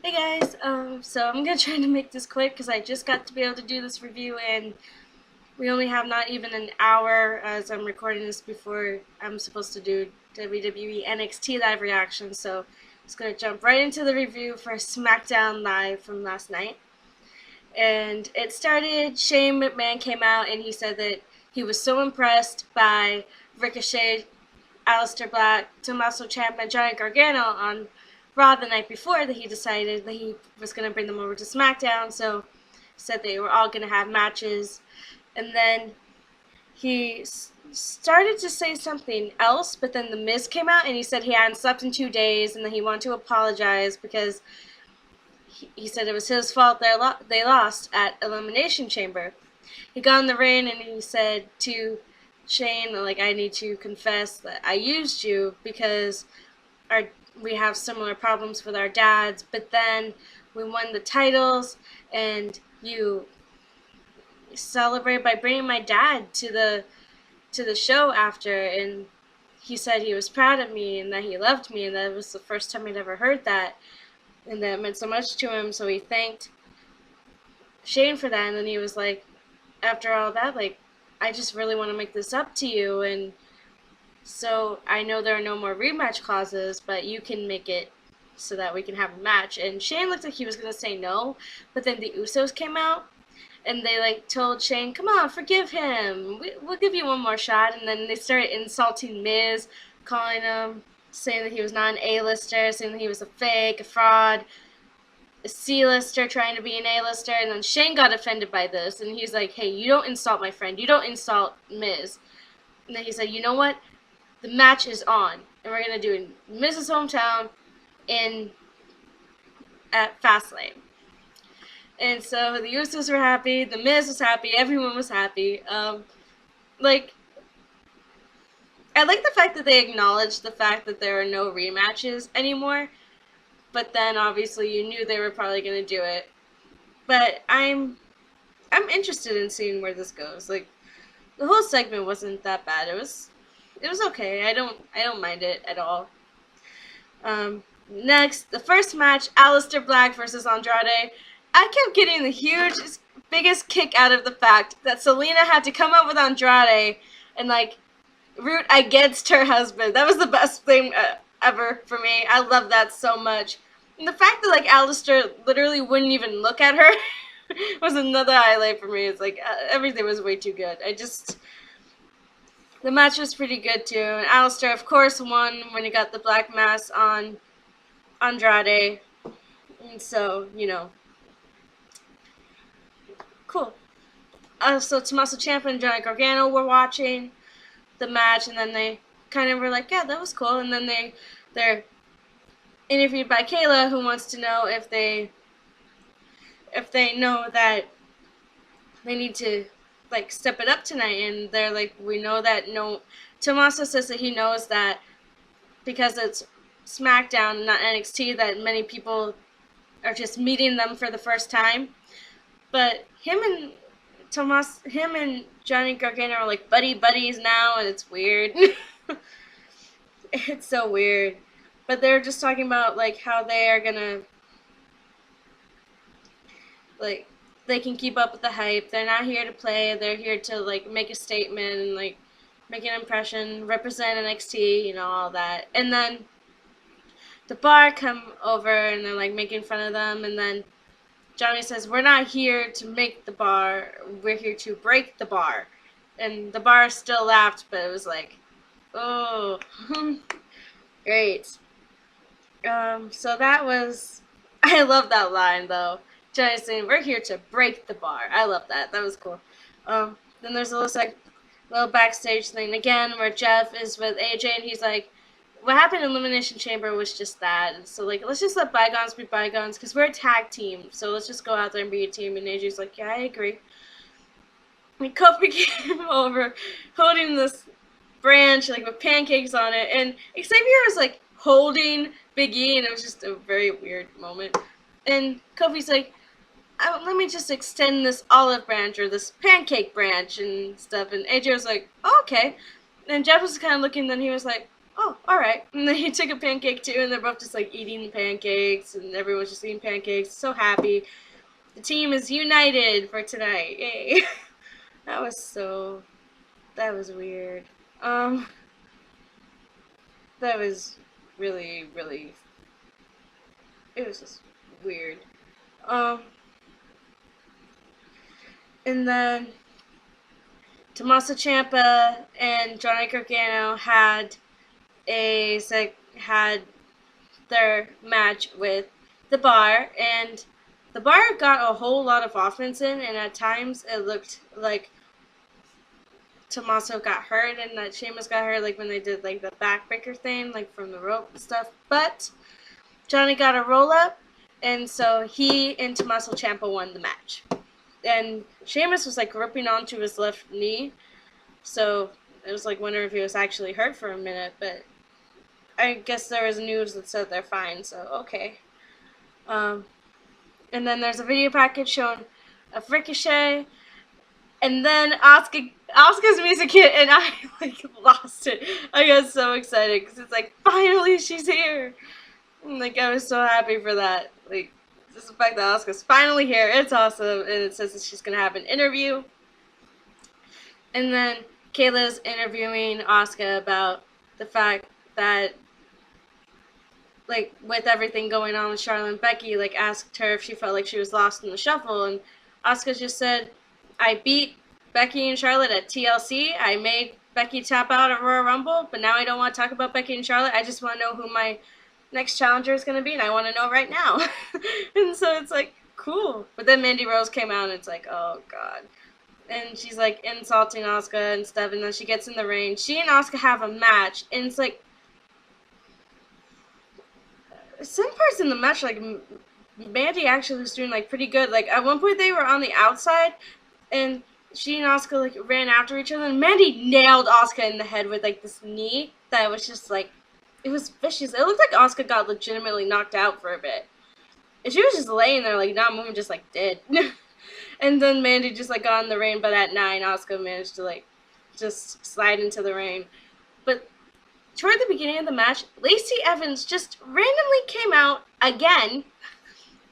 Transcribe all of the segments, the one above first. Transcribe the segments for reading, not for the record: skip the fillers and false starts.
Hey guys, so I'm gonna try to make this quick because I just got to be able to do this review and we only have not even an hour as I'm recording this before I'm supposed to do WWE NXT live reaction, so I'm just gonna jump right into the review for SmackDown Live from last night. And it started, Shane McMahon came out and he said that he was so impressed by Ricochet, Aleister Black, Tommaso Ciampa, and Johnny Gargano on Raw the night before that he decided that he was going to bring them over to SmackDown. So said they were all going to have matches, and then he started to say something else. But then the Miz came out and he said he hadn't slept in 2 days, and that he wanted to apologize because he said it was his fault they lost at Elimination Chamber. He got in the ring and he said to Shane, like, I need to confess that I used you because our we have similar problems with our dads, but then we won the titles and you celebrate by bringing my dad to the show after, and he said he was proud of me and that he loved me, and that was the first time I'd ever heard that, and that meant so much to him. So he thanked Shane for that, and then he was like, after all that, like, I just really want to make this up to you, and so I know there are no more rematch clauses, but you can make it so that we can have a match. And Shane looked like he was gonna say no, but then the Usos came out and they like told Shane, "Come on, forgive him. We'll give you one more shot." And then they started insulting Miz, calling him, saying that he was not an A-lister, saying that he was a fake, a fraud, a C-lister trying to be an A-lister. And then Shane got offended by this, and he's like, "Hey, you don't insult my friend. You don't insult Miz." And then he said, "You know what? The match is on, and we're gonna do it in Miz's hometown in at Fastlane." And so the Usos were happy, the Miz was happy, everyone was happy. Like, I like the fact that they acknowledged the fact that there are no rematches anymore, but then obviously you knew they were probably gonna do it. But I'm interested in seeing where this goes. Like, the whole segment wasn't that bad. It was okay. I don't mind it at all. Next, the first match, Aleister Black versus Andrade. I kept getting the biggest kick out of the fact that Selena had to come up with Andrade and like root against her husband. That was the best thing ever for me. I love that so much. And the fact that like Aleister literally wouldn't even look at her was another highlight for me. It's like everything was way too good. The match was pretty good too. And Aleister, of course, won when he got the black mass on Andrade. And so, cool. So Tommaso Ciampa and Johnny Gargano were watching the match, and then they kind of were like, yeah, that was cool. And then they're interviewed by Kayla, who wants to know if they know that they need to like step it up tonight, and they're like, we know that no. Tommaso says that he knows that because it's SmackDown, not NXT, that many people are just meeting them for the first time. But him and Johnny Gargano are like buddies now, and it's weird. It's so weird. But they're just talking about like how they are gonna like they can keep up with the hype. They're not here to play. They're here to like make a statement and like make an impression, represent NXT, all that. And then the bar come over and they're like making fun of them, and then Johnny says, "We're not here to make the bar, we're here to break the bar." And the bar still laughed, but it was like, oh, great. So that was, I love that line though. Johnny saying, "We're here to break the bar." I love that. That was cool. Then there's a little backstage thing again where Jeff is with AJ and he's like, what happened in Elimination Chamber was just that. And so, like, let's just let bygones be bygones because we're a tag team. So let's just go out there and be a team. And AJ's like, yeah, I agree. And Kofi came over holding this branch, like, with pancakes on it. And Xavier was, like, holding Big E, and it was just a very weird moment. And Kofi's like, let me just extend this olive branch or this pancake branch and stuff. And AJ was like, oh, okay. And Jeff was kind of looking, then he was like, oh, alright. And then he took a pancake too, and they're both just like eating the pancakes, and everyone's just eating pancakes, so happy. The team is united for tonight. Yay. That was weird. Um, that was really, really, it was just weird. Um, and then Tommaso Ciampa and Johnny Gargano had their match with the Bar, and the Bar got a whole lot of offense in, and at times it looked like Tommaso got hurt and that Sheamus got hurt, like when they did like the backbreaker thing, like from the rope and stuff. But Johnny got a roll up, and so he and Tommaso Ciampa won the match. And Sheamus was like gripping onto his left knee, so it was like wondering if he was actually hurt for a minute. But I guess there was news that said they're fine, so okay. And then there's a video package showing a Ricochet, and then Asuka's music hit, and I like lost it. I got so excited because it's like finally she's here. And, like I was so happy for that. Like just the fact that Asuka's finally here, it's awesome. And it says that she's gonna have an interview, and then Kayla's interviewing Asuka about the fact that, like, with everything going on with Charlotte and Becky, like, asked her if she felt like she was lost in the shuffle, and Asuka just said, I beat Becky and Charlotte at TLC, I made Becky tap out at Royal Rumble, but now I don't want to talk about Becky and Charlotte, I just want to know who my next challenger is going to be, and I want to know right now. And so it's like, cool. But then Mandy Rose came out, and it's like, oh, God. And she's, like, insulting Asuka and stuff, and then she gets in the ring. She and Asuka have a match, and it's like, some parts in the match, like, Mandy actually was doing, like, pretty good. Like, at one point they were on the outside, and she and Asuka, like, ran after each other, and Mandy nailed Asuka in the head with, like, this knee that was just, like, it was vicious. It looked like Asuka got legitimately knocked out for a bit. And she was just laying there, like, not moving, just, like, dead. And then Mandy just, like, got in the ring, but at 9, Asuka managed to, like, just slide into the ring. But toward the beginning of the match, Lacey Evans just randomly came out again,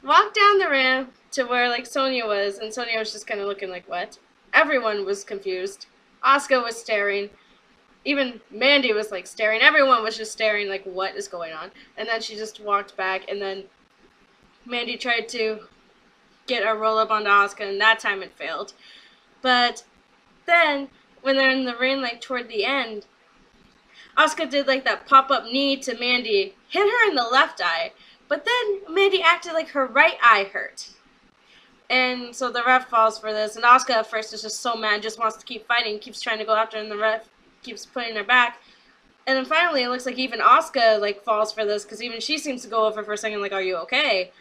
walked down the ramp to where, like, Sonya was, and Sonya was just kind of looking like, what? Everyone was confused. Asuka was staring. Even Mandy was, like, staring. Everyone was just staring, like, what is going on? And then she just walked back, and then Mandy tried to get a roll-up onto Asuka, and that time it failed. But then, when they're in the ring, like, toward the end, Asuka did, like, that pop-up knee to Mandy, hit her in the left eye, but then Mandy acted like her right eye hurt. And so the ref falls for this, and Asuka at first is just so mad, just wants to keep fighting, keeps trying to go after her, and the ref keeps putting her back. And then finally, it looks like even Asuka, like, falls for this, because even she seems to go over for a second, like, are you okay?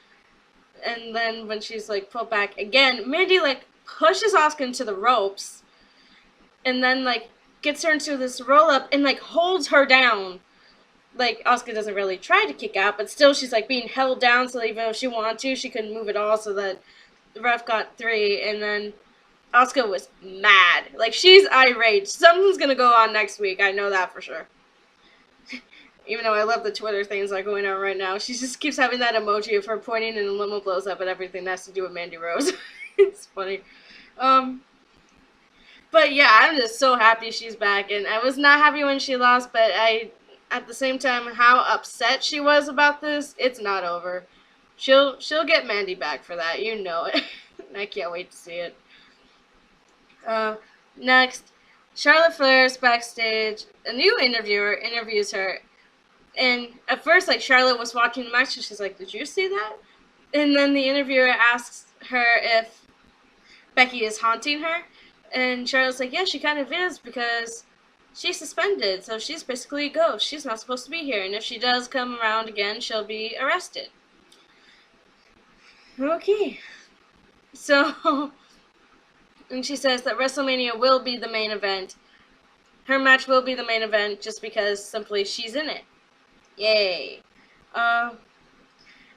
And then when she's, like, pulled back again, Mandy, like, pushes Asuka into the ropes, and then, like, gets her into this roll-up and, like, holds her down. Like, Asuka doesn't really try to kick out, but still she's, like, being held down, so even though she wanted to, she couldn't move at all, so that the ref got 3, and then Asuka was mad. Like, she's irate. Something's gonna go on next week, I know that for sure. Even though I love the Twitter things that are going on right now, she just keeps having that emoji of her pointing and the limo blows up at everything that has to do with Mandy Rose. It's funny. But yeah, I'm just so happy she's back, and I was not happy when she lost, but at the same time, how upset she was about this, it's not over. She'll get Mandy back for that, you know it. I can't wait to see it. Next, Charlotte Flair's backstage. A new interviewer interviews her, and at first, like, Charlotte was watching the match, and she's like, did you see that? And then the interviewer asks her if Becky is haunting her, and Charlotte's like, yeah, she kind of is, because she's suspended, so she's basically a ghost. She's not supposed to be here, and if she does come around again, she'll be arrested. Okay. So, and she says that WrestleMania will be the main event. Her match will be the main event just because simply she's in it. Yay. And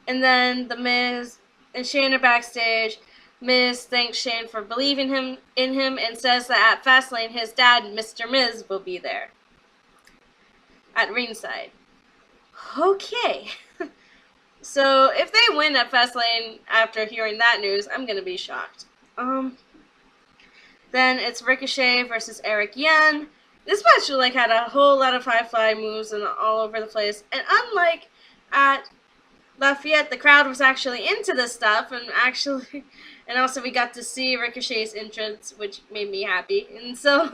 then The Miz and Shane are backstage. Miz thanks Shane for believing in him and says that at Fastlane his dad, Mr. Miz, will be there. at ringside. Okay. So if they win at Fastlane after hearing that news, I'm gonna be shocked. Then it's Ricochet versus Eric Young. This match like had a whole lot of high fly moves and all over the place. And unlike at Lafayette, the crowd was actually into this stuff and also we got to see Ricochet's entrance, which made me happy. And so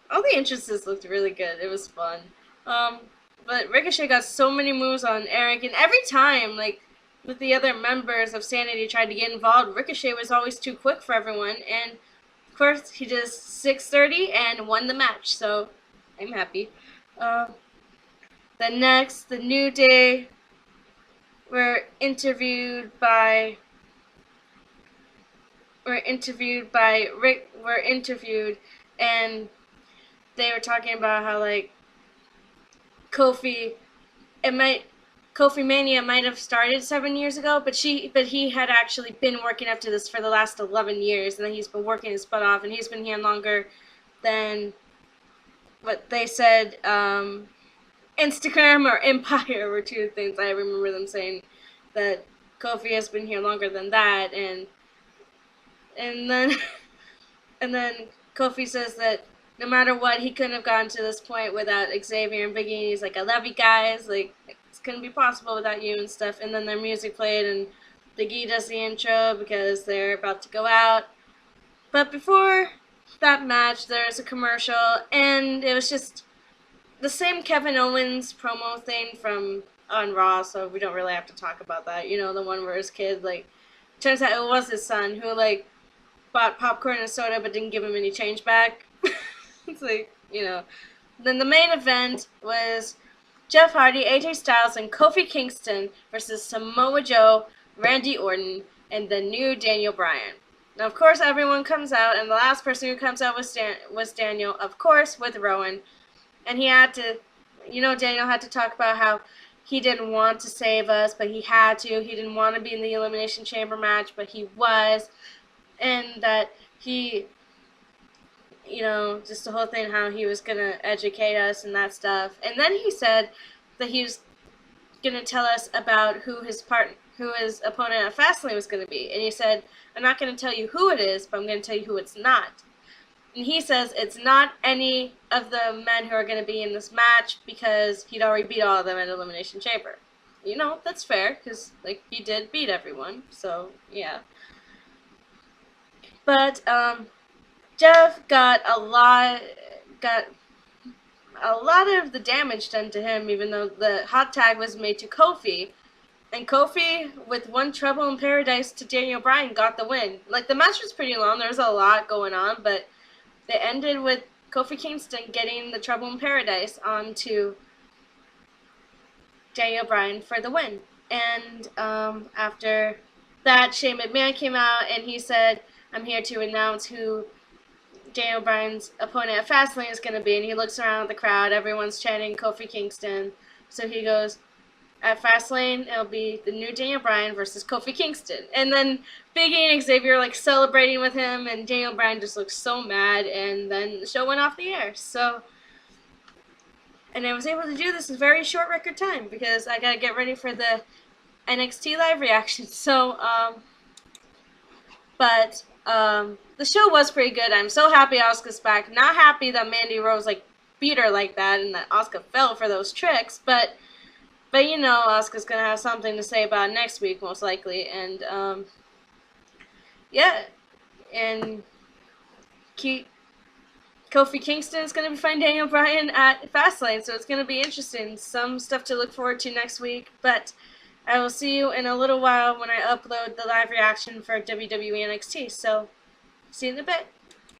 all the entrances looked really good. It was fun. But Ricochet got so many moves on Eric, and every time, like, with the other members of Sanity tried to get involved, Ricochet was always too quick for everyone, and of course, he did 630 and won the match, so I'm happy. Then next, the New Day were interviewed by and they were talking about how, like, Kofi Mania might have started 7 years ago, but he had actually been working up to this for the last 11 years, and then he's been working his butt off, and he's been here longer than what they said. Instagram or Empire were two things I remember them saying, that Kofi has been here longer than that, and then and then Kofi says that no matter what, he couldn't have gotten to this point without Xavier and Big E. He's like, I love you guys, like, it's couldn't be possible without you and stuff. And then their music played, and Big E does the intro because they're about to go out. But before that match, there's a commercial, and it was just the same Kevin Owens promo thing from on Raw, so we don't really have to talk about that. You know, the one where his kid, like, turns out it was his son who, like, bought popcorn and soda but didn't give him any change back. It's like, you know. Then the main event was Jeff Hardy, AJ Styles, and Kofi Kingston versus Samoa Joe, Randy Orton, and the new Daniel Bryan. Now, of course, everyone comes out, and the last person who comes out was Daniel, of course, with Rowan. And he had to, you know, Daniel had to talk about how he didn't want to save us, but he had to. He didn't want to be in the Elimination Chamber match, but he was. And that he, you know, just the whole thing, how he was going to educate us and that stuff. And then he said that he was going to tell us about who his opponent at Fastlane was going to be. And he said, I'm not going to tell you who it is, but I'm going to tell you who it's not. And he says it's not any of the men who are going to be in this match because he'd already beat all of them at Elimination Chamber. You know, that's fair, because, like, he did beat everyone, so, yeah. But, Jeff got a lot of the damage done to him, even though the hot tag was made to Kofi. And Kofi, with one Trouble in Paradise to Daniel Bryan, got the win. Like, the match was pretty long, there was a lot going on, but it ended with Kofi Kingston getting the Trouble in Paradise onto Daniel Bryan for the win. And after that, Shane McMahon came out and he said, I'm here to announce who Daniel Bryan's opponent at Fastlane is going to be. And he looks around at the crowd. Everyone's chanting Kofi Kingston. So he goes, at Fastlane, it'll be the new Daniel Bryan versus Kofi Kingston. And then Big E and Xavier like celebrating with him, and Daniel Bryan just looks so mad, and then the show went off the air. So, and I was able to do this in a very short record time because I got to get ready for the NXT live reaction. So, the show was pretty good. I'm so happy Asuka's back. Not happy that Mandy Rose like beat her like that and that Asuka fell for those tricks, but you know, Asuka's gonna have something to say about it next week, most likely, and yeah, and Kofi Kingston is gonna be fighting Daniel Bryan at Fastlane, so it's gonna be interesting. Some stuff to look forward to next week, but I will see you in a little while when I upload the live reaction for WWE NXT. So, see you in a bit.